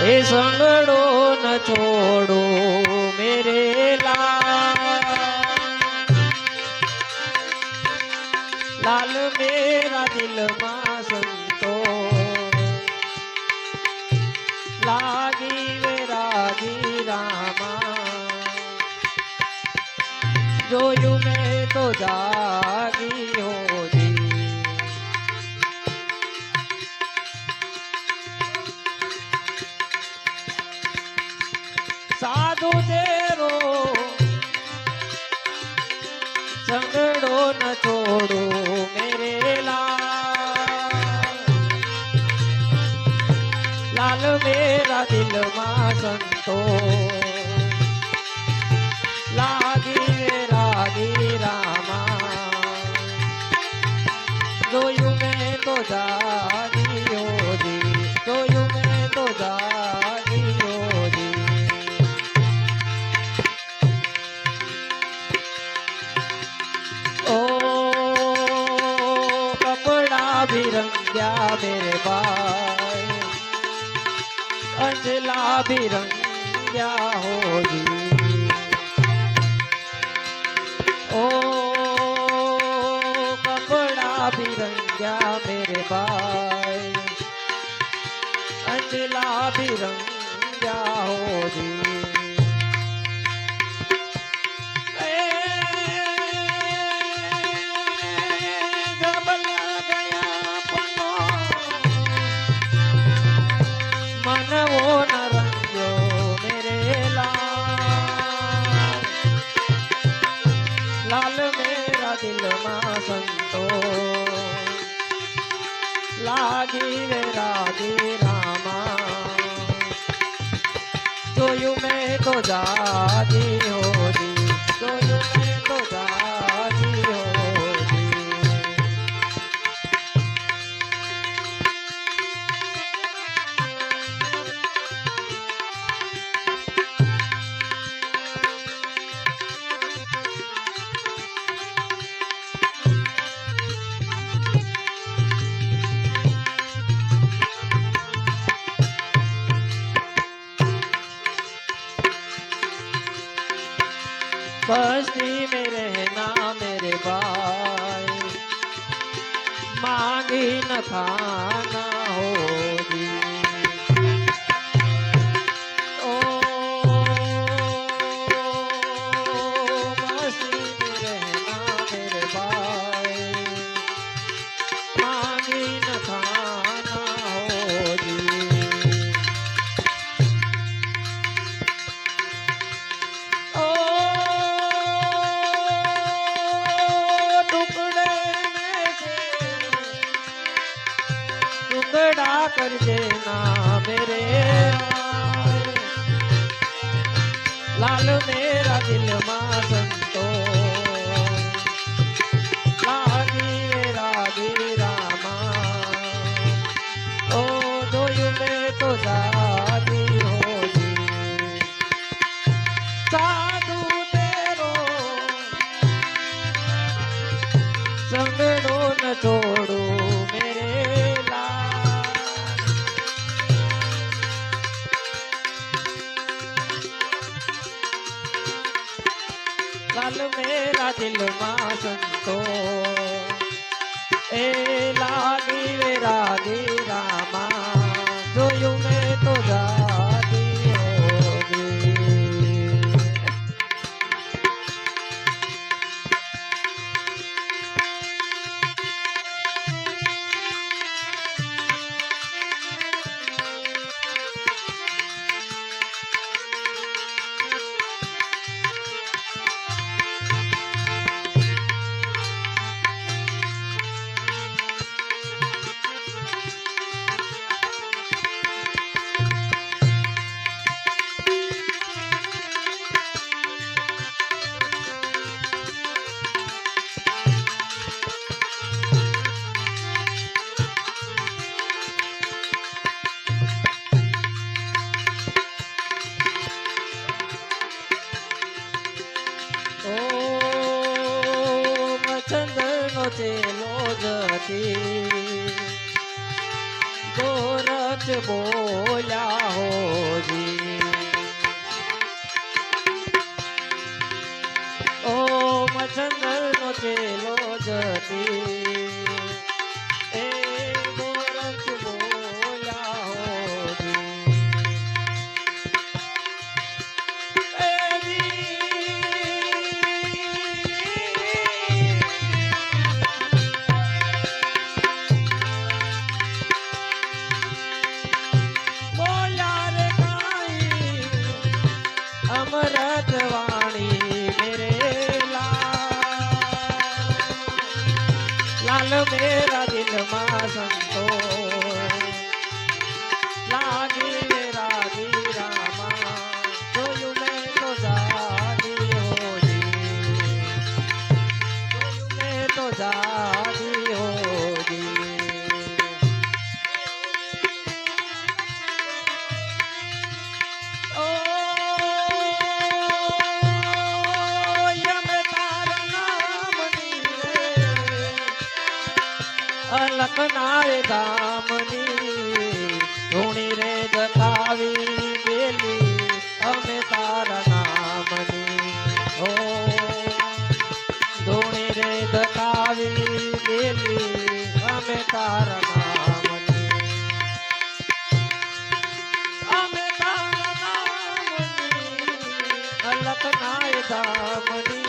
ए संगड़ो न छोड़ो मेरे लाल मेरा दिल मां संतो लागी वेरागी रामा जोयू मैं तो जागी होती साधु तेरो संगड़ो न छोड़ो मेरे लाल मेरा दिल मां संतो लागी वेरागी रामा जोयू मैं तो जागी होती जोयू मैं तो जागी होती भी रंग्या मेरे भाई अंजला भी रंग्या हो जी ओ कपड़ा भी रंग्या मेरे भाई अंजला भी रंग्या हो जी वो न रंगो मेरे लाल मेरा दिल मां संतो लागी वेरागी रामा जोयू मैं तो जागी होती जोयू मैं तो जागी होती बस्ती में रहना मेरे भाई मांगी न खाना होगी ओ बस्ती में रहना मेरे भाई मांगी न खाना होगी टुकड़ा कर देना मेरे लाल मेरा दिल मां संतो लागी वेरागी रामा ओ जोयू में तो जागी होगी साधु तेरो संगड़ो न छोड़ो मेरे लाल मेरा दिल मां संतो ए लागी वेरागी रामा जोयू में तो जागी होगी चेलो जती गोरख बोला हो લખનાય ધામની ધૂણી રે જતાવી ગેલી અમે તારા નામની ઓ ધૂણી રે જતાવી ગેલી અમે તારા નામની અમે તારા નામની લખનાય ધામની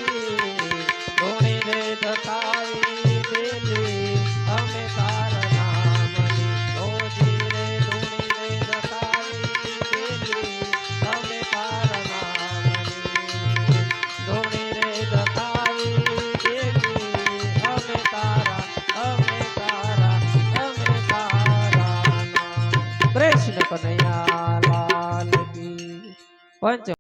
ધૂણી રે જતાવી ગેલી અમે તારા નામની ઓ ધીરે ધૂણી રે જતાવી ગેલી અમે તારા નામની ધૂણી રે જતાવી ગેલી અમે તારા નામ કૃષ્ણ કનૈયા લાલ કી પંચ